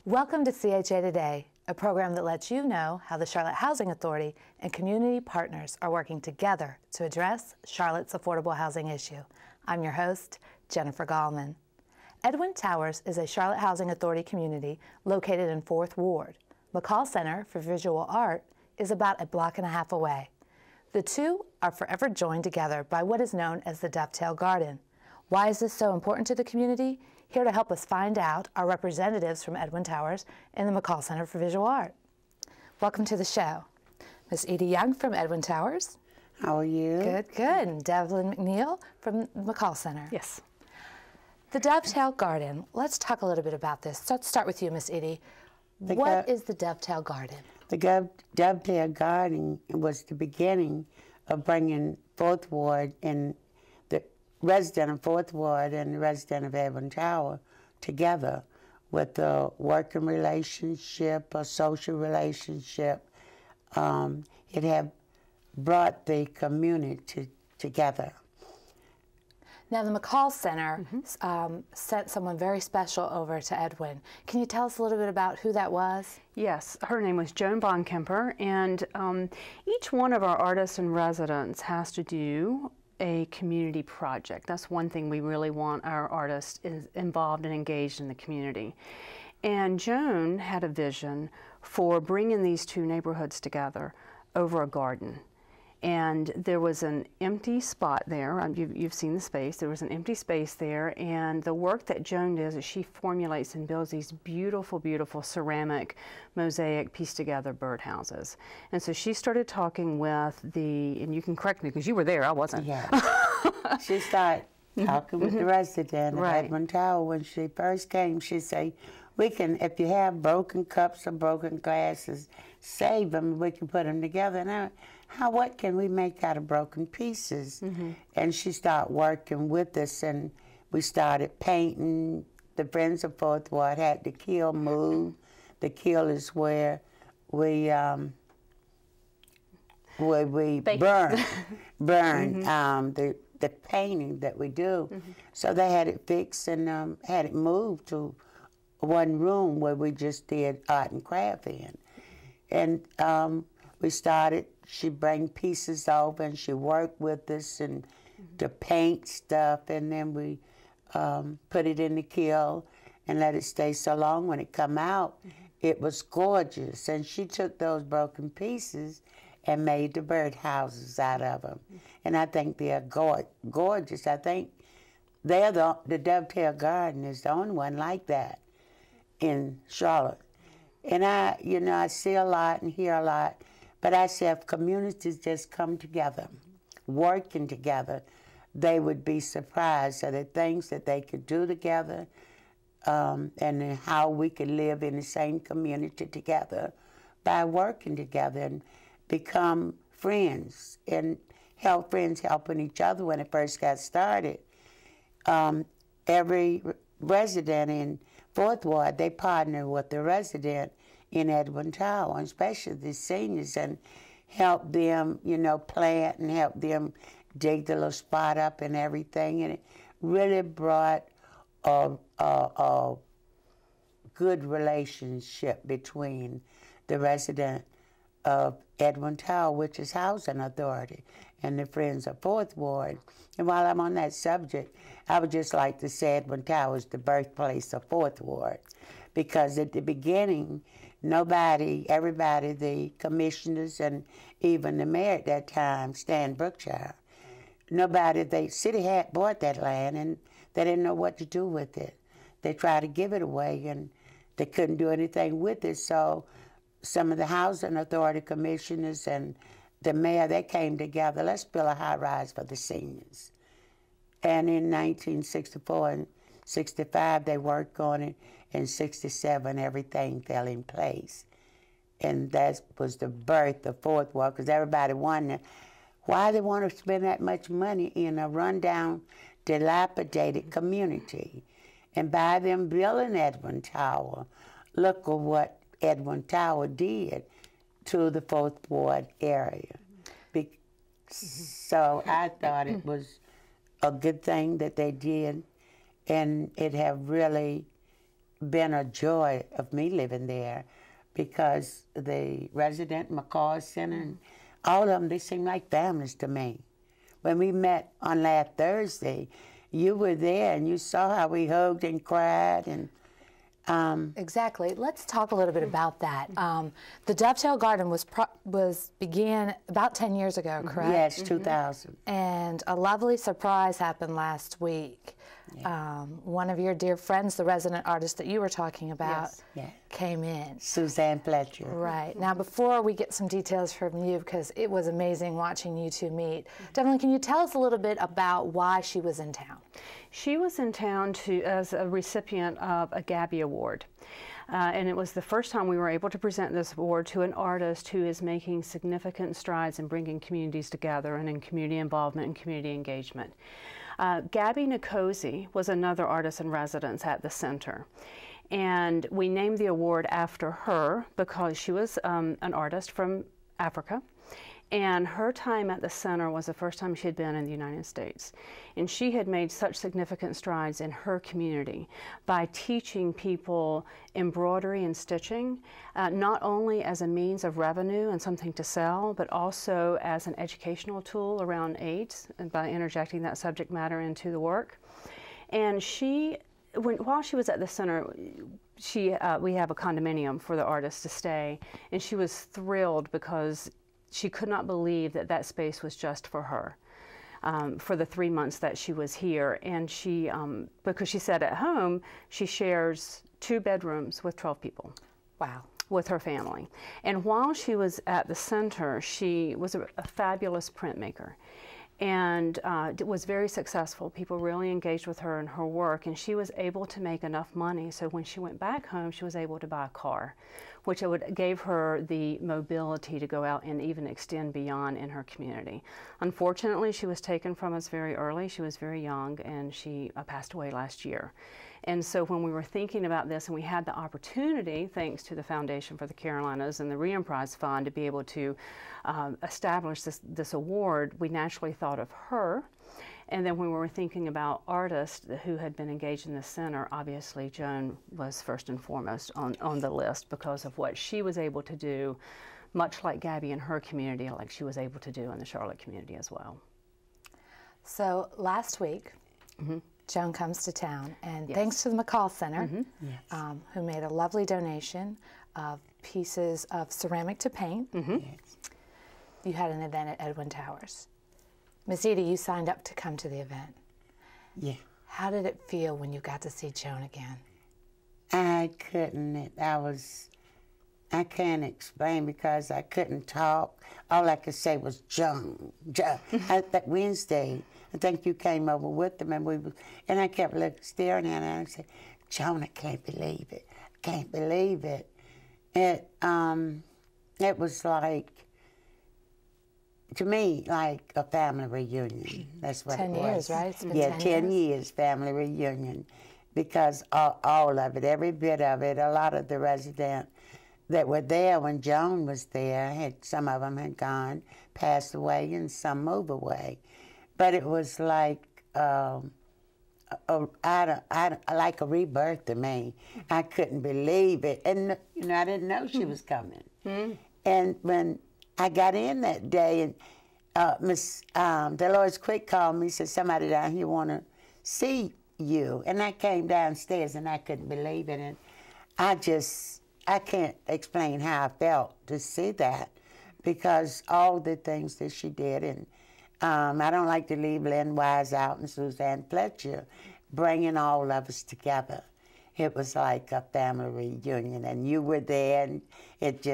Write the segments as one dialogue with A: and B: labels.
A: Welcome to CHA Today, a program that lets you know how the Charlotte Housing Authority and community partners are working together to address Charlotte's affordable housing issue. I'm your host, Jennifer Gallman. Edwin Towers is a Charlotte Housing Authority community located in 4th Ward. McColl Center for Visual Art is about a block and a half away. The two are forever joined together by what is known as the Dovetail Garden. Why is this so important to the community? Here to help us find out are representatives from Edwin Towers and the McColl Center for Visual Art. Welcome to the show. Ms. Edie Young from Edwin Towers.
B: How are you?
A: Good, good. And Devlin McNeil from the McColl Center.
C: Yes.
A: The Dovetail Garden, let's talk a little bit about this. So let's start with you, Ms. Edie. What is the Dovetail Garden?
B: The Dovetail Garden was the beginning of bringing 4th Ward and the resident of 4th Ward and the resident of Edwin Tower together with a working relationship, a social relationship. It had brought the community together.
A: Now, the McColl Center sent someone very special over to Edwin. Can you tell us a little bit about who that was?
C: Yes, her name was Joan Von Kemper, and each one of our artists and residents has to do a community project. That's one thing we really want our artists is involved and engaged in the community. And Joan had a vision for bringing these two neighborhoods together over a garden. And there was an empty spot there. You've seen the space. There was an empty space there, and the work that Joan does is she formulates and builds these beautiful, beautiful ceramic, mosaic, pieced-together birdhouses. And so she started talking with and you can correct me because you were there, I wasn't.
B: Yeah. She started talking with the resident of Edwin Tower. When she first came, she said, "We can, if you have broken cups or broken glasses, save them. We can put them together." And what can we make out of broken pieces? And she started working with us, and we started painting. The Friends of 4th Ward had the kiln moved. The kiln is where we burn the painting that we do. So they had it fixed and had it moved to one room where we just did art and craft in. And we started, she'd bring pieces over and she worked with us and to paint stuff, and then we put it in the kiln and let it stay so long. When it come out, it was gorgeous. And she took those broken pieces and made the birdhouses out of them. And I think they're gorgeous. I think they're the Dovetail Garden is the only one like that in Charlotte. And I see a lot and hear a lot, but I say if communities just come together, working together, they would be surprised at the things that they could do together, and how we could live in the same community together by working together and become friends and friends helping each other. When it first got started, every resident in 4th Ward, they partner with the resident in Edwin Tower, especially the seniors, and help them, plant and help them dig the little spot up and everything. And it really brought a good relationship between the resident of Edwin Tower, which is Housing Authority, and the Friends of 4th Ward. And while I'm on that subject, I would just like to say Edwin Tower is the birthplace of 4th Ward, because at the beginning, everybody, the commissioners and even the mayor at that time, Stan Brookshire, the city had bought that land and they didn't know what to do with it. They tried to give it away and they couldn't do anything with it. So some of the Housing Authority commissioners and the mayor, they came together, let's build a high rise for the seniors. And in 1964 and 65, they worked on it. In 67, everything fell in place. And that was the birth of 4th Ward, because everybody wondered why they want to spend that much money in a rundown, dilapidated community. And by them building Edwin Tower, look at what Edwin Tower did to the 4th Ward area. So I thought it was a good thing that they did, and it have really been a joy of me living there, because the resident McColl Center, and all of them, they seem like families to me. When we met on last Thursday, you were there and you saw how we hugged and cried. And
A: exactly. Let's talk a little bit about that. The Dovetail Garden began about 10 years ago, correct?
B: Yes, 2000.
A: And a lovely surprise happened last week. Yeah. One of your dear friends, the resident artist that you were talking about, came in.
B: Suzanne Fletcher.
A: Right. Now, before we get some details from you, because it was amazing watching you two meet, Devlin, can you tell us a little bit about why she was in town?
C: She was in town as a recipient of a Gabby Award. And it was the first time we were able to present this award to an artist who is making significant strides in bringing communities together and in community involvement and community engagement. Gabby Nkosi was another artist in residence at the center. And we named the award after her because she was an artist from Africa. And her time at the center was the first time she had been in the United States. And she had made such significant strides in her community by teaching people embroidery and stitching, not only as a means of revenue and something to sell, but also as an educational tool around AIDS, and by interjecting that subject matter into the work. And while she was at the center, we have a condominium for the artist to stay, and she was thrilled because she could not believe that that space was just for her for the 3 months that she was here. And because she said at home, she shares 2 bedrooms with 12 people.
A: Wow.
C: With her family. And while she was at the center, she was a fabulous printmaker and was very successful. People really engaged with her and her work, and she was able to make enough money so when she went back home, she was able to buy a car, which gave her the mobility to go out and even extend beyond in her community. Unfortunately, she was taken from us very early. She was very young, and she passed away last year. And so when we were thinking about this, and we had the opportunity, thanks to the Foundation for the Carolinas and the Re-Emprise Fund, to be able to establish this award, we naturally thought of her. And then when we were thinking about artists who had been engaged in the center, obviously Joan was first and foremost on the list because of what she was able to do, much like Gabby in her community, like she was able to do in the Charlotte community as well.
A: So last week, Joan comes to town, and thanks to the McColl Center, who made a lovely donation of pieces of ceramic to paint, you had an event at Edwin Towers. Miss Edie, you signed up to come to the event.
B: Yeah.
A: How did it feel when you got to see Joan again?
B: I couldn't. I can't explain because I couldn't talk. All I could say was Joan. That Wednesday, I think you came over with them, and I kept staring at her and I said, Joan, I can't believe it. I can't believe it. It was like, to me, like a family reunion. That's what
A: 10
B: it was.
A: 10 years, right? It's been
B: 10 years family reunion, because all of it, every bit of it, a lot of the residents that were there when Joan was there, some of them had gone, passed away, and some moved away. But it was like like a rebirth to me. I couldn't believe it, and I didn't know she was coming. And when I got in that day, and Miss Dolores Quick called me, said, somebody down here want to see you. And I came downstairs, and I couldn't believe it. And I can't explain how I felt to see that, because all the things that she did, and I don't like to leave Lynn Wise out and Suzanne Fletcher, bringing all of us together. It was like a family reunion, and you were there, and it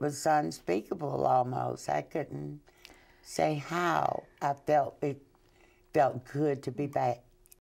B: was unspeakable almost. I couldn't say how I felt. It felt good to be back